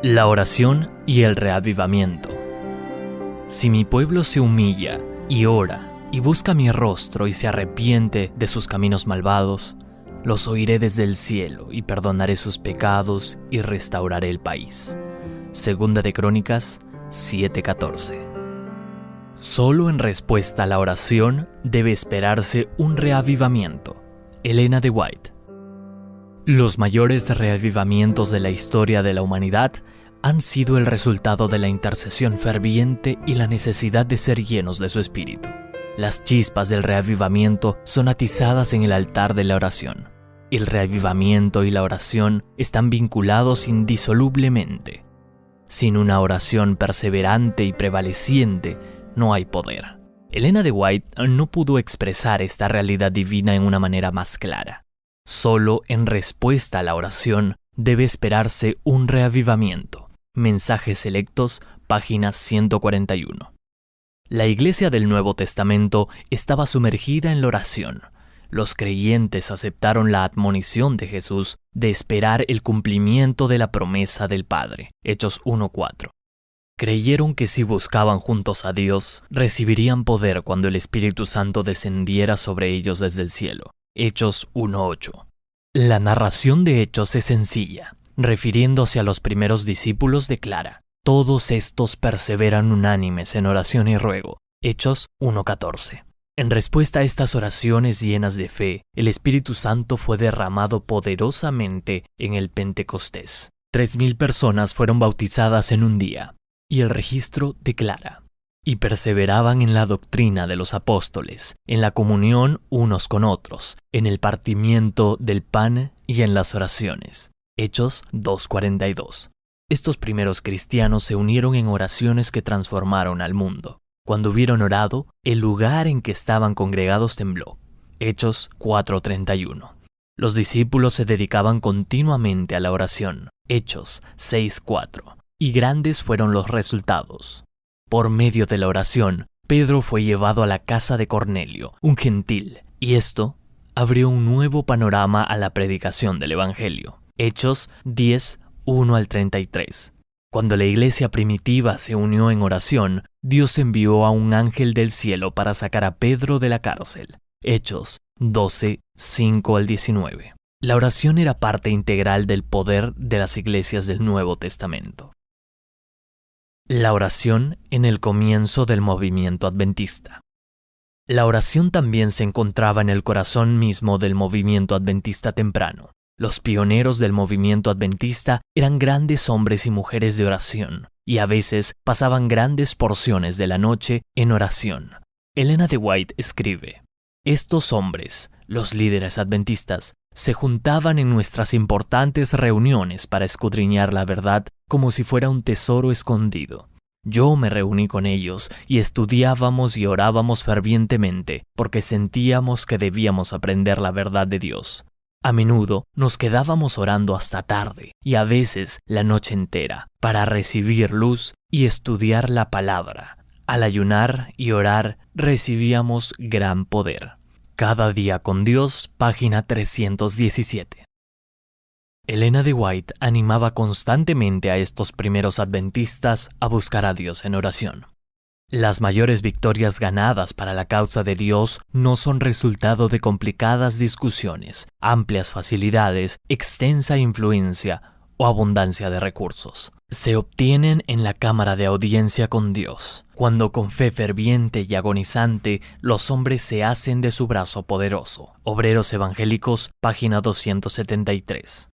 La oración y el reavivamiento. Si mi pueblo se humilla y ora y busca mi rostro y se arrepiente de sus caminos malvados, los oiré desde el cielo y perdonaré sus pecados y restauraré el país. Segunda de Crónicas 7:14. Solo en respuesta a la oración debe esperarse un reavivamiento. Elena de White. Los mayores reavivamientos de la historia de la humanidad han sido el resultado de la intercesión ferviente y la necesidad de ser llenos de su espíritu. Las chispas del reavivamiento son atizadas en el altar de la oración. El reavivamiento y la oración están vinculados indisolublemente. Sin una oración perseverante y prevaleciente, no hay poder. Elena de White no pudo expresar esta realidad divina en una manera más clara. Solo en respuesta a la oración debe esperarse un reavivamiento. Mensajes selectos, página 141. La Iglesia del Nuevo Testamento estaba sumergida en la oración. Los creyentes aceptaron la admonición de Jesús de esperar el cumplimiento de la promesa del Padre, Hechos 1:4. Creyeron que si buscaban juntos a Dios, recibirían poder cuando el Espíritu Santo descendiera sobre ellos desde el cielo, Hechos 1:8. La narración de Hechos es sencilla. Refiriéndose a los primeros discípulos declara: todos estos perseveran unánimes en oración y ruego, Hechos 1:14. En respuesta a estas oraciones llenas de fe, el Espíritu Santo fue derramado poderosamente en el Pentecostés. 3,000 personas fueron bautizadas en un día, y el registro declara: y perseveraban en la doctrina de los apóstoles, en la comunión unos con otros, en el partimiento del pan y en las oraciones. Hechos 2:42. Estos primeros cristianos se unieron en oraciones que transformaron al mundo. Cuando hubieron orado, el lugar en que estaban congregados tembló. Hechos 4:31. Los discípulos se dedicaban continuamente a la oración. Hechos 6:4. Y grandes fueron los resultados. Por medio de la oración, Pedro fue llevado a la casa de Cornelio, un gentil, y esto abrió un nuevo panorama a la predicación del Evangelio. Hechos 10:1-33. Cuando la iglesia primitiva se unió en oración, Dios envió a un ángel del cielo para sacar a Pedro de la cárcel. Hechos 12:5-19. La oración era parte integral del poder de las iglesias del Nuevo Testamento. La oración en el comienzo del movimiento adventista. La oración también se encontraba en el corazón mismo del movimiento adventista temprano. Los pioneros del movimiento adventista eran grandes hombres y mujeres de oración, y a veces pasaban grandes porciones de la noche en oración. Elena de White escribe: estos hombres, los líderes adventistas, se juntaban en nuestras importantes reuniones para escudriñar la verdad como si fuera un tesoro escondido. Yo me reuní con ellos y estudiábamos y orábamos fervientemente porque sentíamos que debíamos aprender la verdad de Dios. A menudo nos quedábamos orando hasta tarde y a veces la noche entera para recibir luz y estudiar la palabra. Al ayunar y orar recibíamos gran poder. Cada día con Dios, página 317. Elena de White animaba constantemente a estos primeros adventistas a buscar a Dios en oración. Las mayores victorias ganadas para la causa de Dios no son resultado de complicadas discusiones, amplias facilidades, extensa influencia o abundancia de recursos. Se obtienen en la cámara de audiencia con Dios, cuando con fe ferviente y agonizante los hombres se hacen de su brazo poderoso. Obreros Evangélicos, página 273.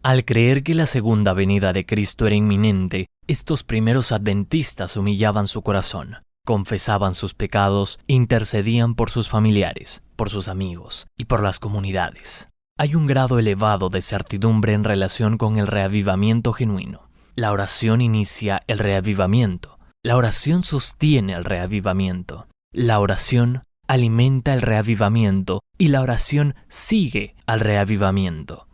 Al creer que la segunda venida de Cristo era inminente, estos primeros adventistas humillaban su corazón, confesaban sus pecados e intercedían por sus familiares, por sus amigos y por las comunidades. Hay un grado elevado de certidumbre en relación con el reavivamiento genuino. La oración inicia el reavivamiento. La oración sostiene el reavivamiento. La oración alimenta el reavivamiento y la oración sigue al reavivamiento.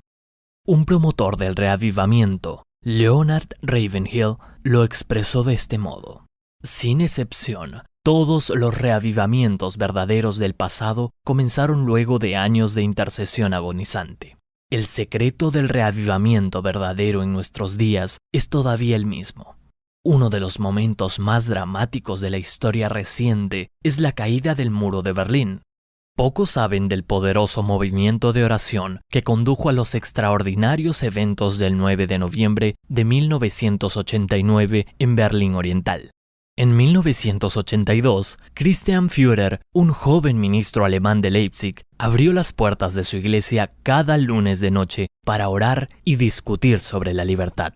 Un promotor del reavivamiento, Leonard Ravenhill, lo expresó de este modo: sin excepción, todos los reavivamientos verdaderos del pasado comenzaron luego de años de intercesión agonizante. el secreto del reavivamiento verdadero en nuestros días es todavía el mismo. Uno de los momentos más dramáticos de la historia reciente es la caída del muro de Berlín. Pocos saben del poderoso movimiento de oración que condujo a los extraordinarios eventos del 9 de noviembre de 1989 en Berlín Oriental. En 1982, Christian Führer, un joven ministro alemán de Leipzig, abrió las puertas de su iglesia cada lunes de noche para orar y discutir sobre la libertad.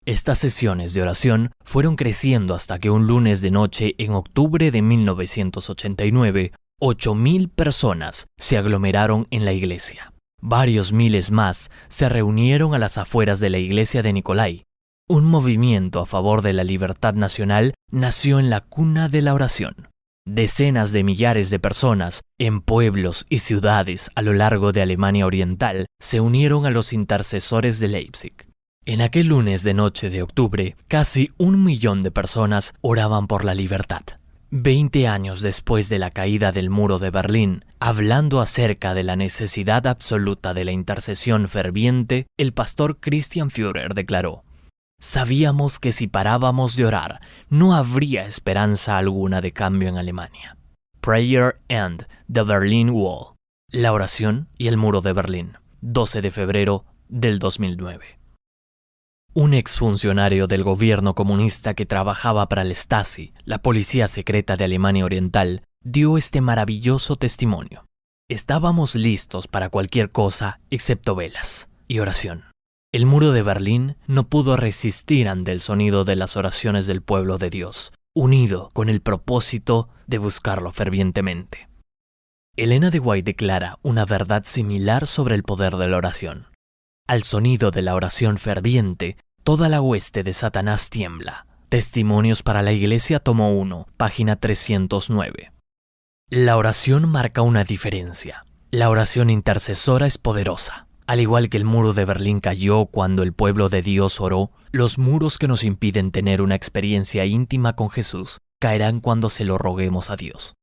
Estas sesiones de oración fueron creciendo hasta que un lunes de noche en octubre de 1989, 8.000 personas se aglomeraron en la iglesia. Varios miles más se reunieron a las afueras de la iglesia de Nikolai. Un movimiento a favor de la libertad nacional nació en la cuna de la oración. Decenas de millares de personas en pueblos y ciudades a lo largo de Alemania Oriental se unieron a los intercesores de Leipzig. En aquel lunes de noche de octubre, casi 1 millón de personas oraban por la libertad. 20 años después de la caída del muro de Berlín, hablando acerca de la necesidad absoluta de la intercesión ferviente, el pastor Christian Führer declaró: «Sabíamos que si parábamos de orar, no habría esperanza alguna de cambio en Alemania». Prayer and the Berlin Wall. La oración y el muro de Berlín. 12 de febrero del 2009. Un exfuncionario del gobierno comunista que trabajaba para el Stasi, la policía secreta de Alemania Oriental, dio este maravilloso testimonio. Estábamos listos para cualquier cosa excepto velas y oración. El muro de Berlín no pudo resistir ante el sonido de las oraciones del pueblo de Dios, unido con el propósito de buscarlo fervientemente. Elena de White declara una verdad similar sobre el poder de la oración. Al sonido de la oración ferviente, toda la hueste de Satanás tiembla. Testimonios para la Iglesia, tomo 1, página 309. La oración marca una diferencia. La oración intercesora es poderosa. Al igual que el muro de Berlín cayó cuando el pueblo de Dios oró, los muros que nos impiden tener una experiencia íntima con Jesús caerán cuando se lo roguemos a Dios.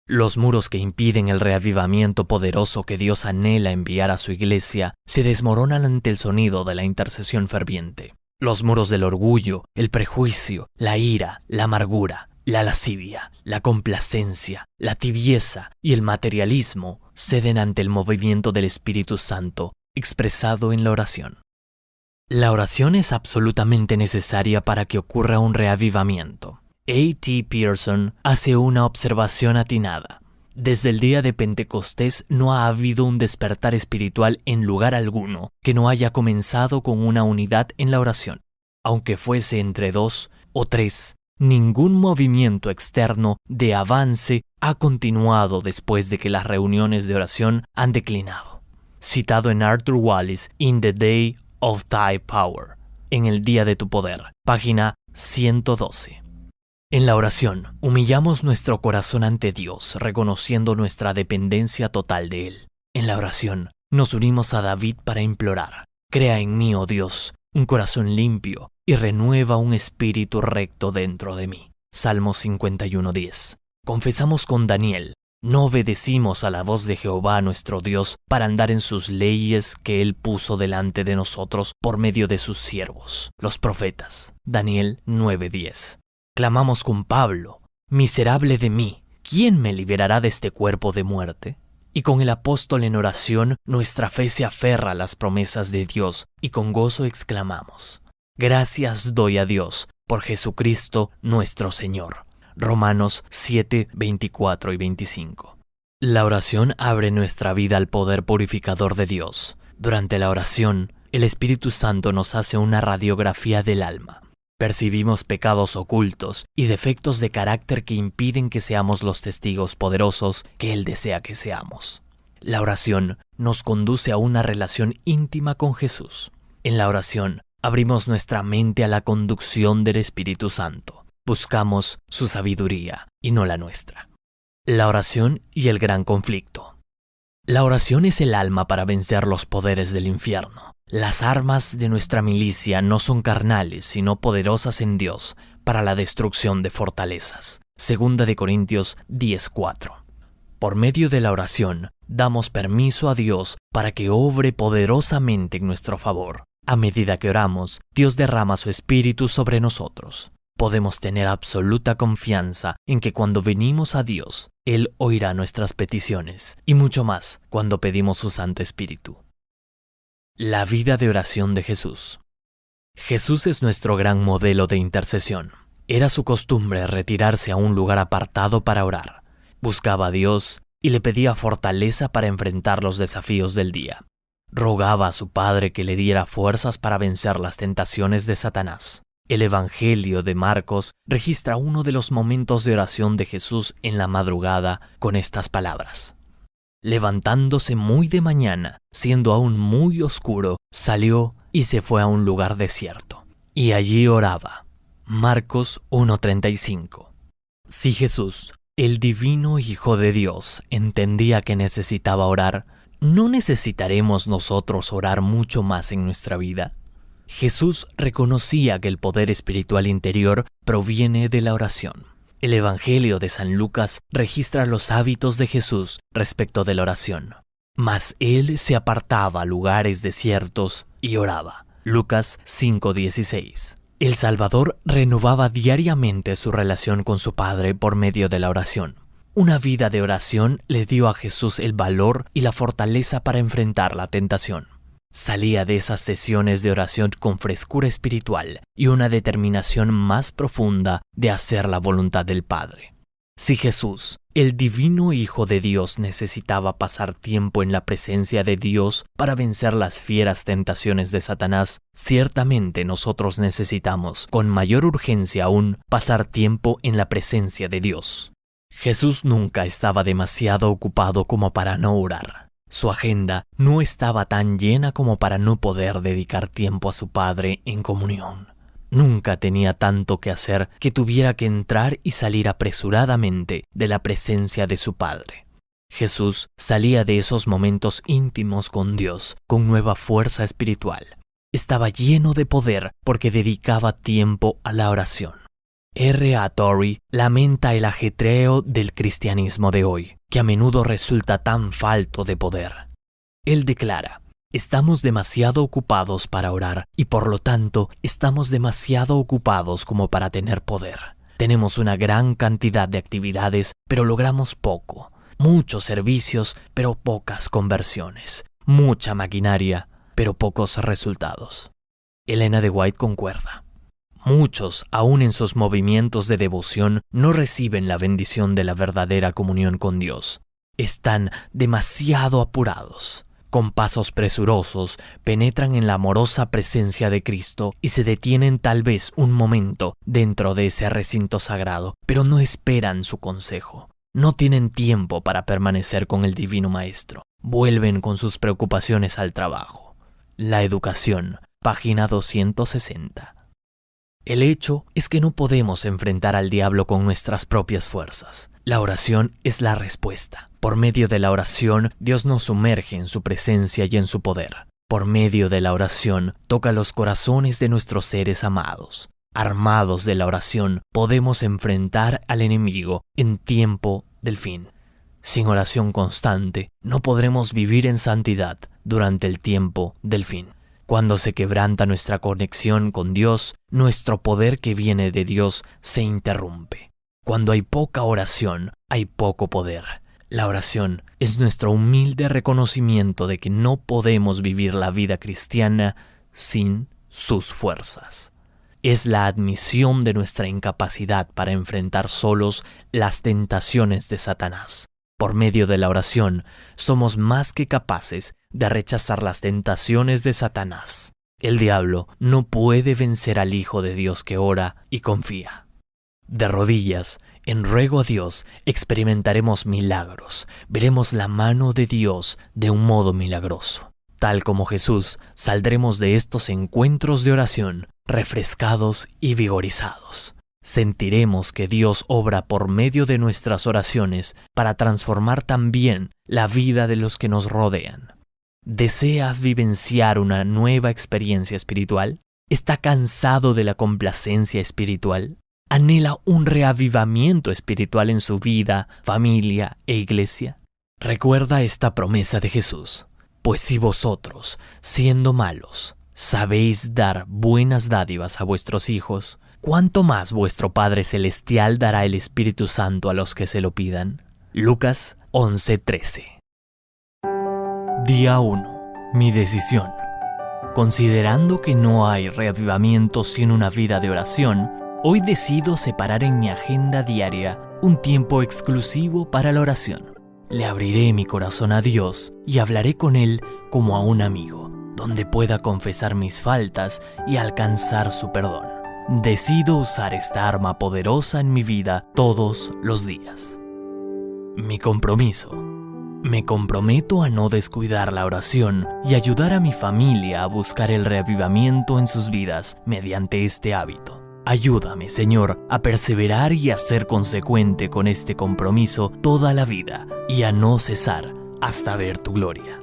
Los muros que impiden el reavivamiento poderoso que Dios anhela enviar a su iglesia se desmoronan ante el sonido de la intercesión ferviente. Los muros del orgullo, el prejuicio, la ira, la amargura, la lascivia, la complacencia, la tibieza y el materialismo ceden ante el movimiento del Espíritu Santo expresado en la oración. La oración es absolutamente necesaria para que ocurra un reavivamiento. A.T. Pierson hace una observación atinada. Desde el día de Pentecostés no ha habido un despertar espiritual en lugar alguno que no haya comenzado con una unidad en la oración. Aunque fuese entre 2 o 3, ningún movimiento externo de avance ha continuado después de que las reuniones de oración han declinado. Citado en Arthur Wallis In the Day of Thy Power, en el día de tu poder, página 112. En la oración, humillamos nuestro corazón ante Dios, reconociendo nuestra dependencia total de Él. En la oración, nos unimos a David para implorar: «Crea en mí, oh Dios, un corazón limpio y renueva un espíritu recto dentro de mí». Salmo 51:10. Confesamos con Daniel: «No obedecimos a la voz de Jehová nuestro Dios para andar en sus leyes que Él puso delante de nosotros por medio de sus siervos, los profetas». Daniel 9:10. Clamamos con Pablo: «Miserable de mí, ¿quién me liberará de este cuerpo de muerte?». Y con el apóstol en oración, nuestra fe se aferra a las promesas de Dios y con gozo exclamamos: «Gracias doy a Dios por Jesucristo nuestro Señor». Romanos 7, 24 y 25. La oración abre nuestra vida al poder purificador de Dios. Durante la oración, el Espíritu Santo nos hace una radiografía del alma. Percibimos pecados ocultos y defectos de carácter que impiden que seamos los testigos poderosos que Él desea que seamos. La oración nos conduce a una relación íntima con Jesús. En la oración, abrimos nuestra mente a la conducción del Espíritu Santo. Buscamos su sabiduría y no la nuestra. La oración y el gran conflicto. La oración es el alma para vencer los poderes del infierno. Las armas de nuestra milicia no son carnales, sino poderosas en Dios para la destrucción de fortalezas. 2 de Corintios 10:4. Por medio de la oración, damos permiso a Dios para que obre poderosamente en nuestro favor. A medida que oramos, Dios derrama su Espíritu sobre nosotros. Podemos tener absoluta confianza en que cuando venimos a Dios, Él oirá nuestras peticiones, y mucho más cuando pedimos su Santo Espíritu. La vida de oración de Jesús. Jesús es nuestro gran modelo de intercesión. Era su costumbre retirarse a un lugar apartado para orar. Buscaba a Dios y le pedía fortaleza para enfrentar los desafíos del día. Rogaba a su Padre que le diera fuerzas para vencer las tentaciones de Satanás. El Evangelio de Marcos registra uno de los momentos de oración de Jesús en la madrugada con estas palabras. Levantándose muy de mañana, siendo aún muy oscuro, salió y se fue a un lugar desierto. Y allí oraba. Marcos 1:35. Si Jesús, el divino Hijo de Dios, entendía que necesitaba orar, ¿no necesitaremos nosotros orar mucho más en nuestra vida? Jesús reconocía que el poder espiritual interior proviene de la oración. El Evangelio de San Lucas registra los hábitos de Jesús respecto de la oración. Mas él se apartaba a lugares desiertos y oraba. Lucas 5:16. El Salvador renovaba diariamente su relación con su Padre por medio de la oración. Una vida de oración le dio a Jesús el valor y la fortaleza para enfrentar la tentación. Salía de esas sesiones de oración con frescura espiritual y una determinación más profunda de hacer la voluntad del Padre. Si Jesús, el divino Hijo de Dios, necesitaba pasar tiempo en la presencia de Dios para vencer las fieras tentaciones de Satanás, ciertamente nosotros necesitamos, con mayor urgencia aún, pasar tiempo en la presencia de Dios. Jesús nunca estaba demasiado ocupado como para no orar. Su agenda no estaba tan llena como para no poder dedicar tiempo a su Padre en comunión. Nunca tenía tanto que hacer que tuviera que entrar y salir apresuradamente de la presencia de su Padre. Jesús salía de esos momentos íntimos con Dios con nueva fuerza espiritual. Estaba lleno de poder porque dedicaba tiempo a la oración. R.A. Torrey lamenta el ajetreo del cristianismo de hoy, que a menudo resulta tan falto de poder. Él declara: estamos demasiado ocupados para orar y por lo tanto estamos demasiado ocupados como para tener poder. Tenemos una gran cantidad de actividades, pero logramos poco. Muchos servicios, pero pocas conversiones. Mucha maquinaria, pero pocos resultados. Elena de White concuerda. Muchos, aún en sus movimientos de devoción, no reciben la bendición de la verdadera comunión con Dios. Están demasiado apurados. Con pasos presurosos, penetran en la amorosa presencia de Cristo y se detienen tal vez un momento dentro de ese recinto sagrado, pero no esperan su consejo. No tienen tiempo para permanecer con el Divino Maestro. Vuelven con sus preocupaciones al trabajo. La educación, página 260. El hecho es que no podemos enfrentar al diablo con nuestras propias fuerzas. La oración es la respuesta. Por medio de la oración, Dios nos sumerge en su presencia y en su poder. Por medio de la oración, toca los corazones de nuestros seres amados. Armados de la oración, podemos enfrentar al enemigo en tiempo del fin. Sin oración constante, no podremos vivir en santidad durante el tiempo del fin. Cuando se quebranta nuestra conexión con Dios, nuestro poder que viene de Dios se interrumpe. Cuando hay poca oración, hay poco poder. La oración es nuestro humilde reconocimiento de que no podemos vivir la vida cristiana sin sus fuerzas. Es la admisión de nuestra incapacidad para enfrentar solos las tentaciones de Satanás. Por medio de la oración, somos más que capaces de rechazar las tentaciones de Satanás. El diablo no puede vencer al Hijo de Dios que ora y confía. De rodillas, en ruego a Dios, experimentaremos milagros. Veremos la mano de Dios de un modo milagroso. Tal como Jesús, saldremos de estos encuentros de oración refrescados y vigorizados. Sentiremos que Dios obra por medio de nuestras oraciones para transformar también la vida de los que nos rodean. ¿Desea vivenciar una nueva experiencia espiritual? ¿Está cansado de la complacencia espiritual? ¿Anhela un reavivamiento espiritual en su vida, familia e iglesia? Recuerda esta promesa de Jesús. Pues si vosotros, siendo malos, sabéis dar buenas dádivas a vuestros hijos, ¿cuánto más vuestro Padre Celestial dará el Espíritu Santo a los que se lo pidan? Lucas 11:13. Día 1. Mi decisión. Considerando que no hay reavivamiento sin una vida de oración, hoy decido separar en mi agenda diaria un tiempo exclusivo para la oración. Le abriré mi corazón a Dios y hablaré con Él como a un amigo, donde pueda confesar mis faltas y alcanzar su perdón. Decido usar esta arma poderosa en mi vida todos los días. Mi compromiso. Me comprometo a no descuidar la oración y ayudar a mi familia a buscar el reavivamiento en sus vidas mediante este hábito. Ayúdame, Señor, a perseverar y a ser consecuente con este compromiso toda la vida y a no cesar hasta ver tu gloria.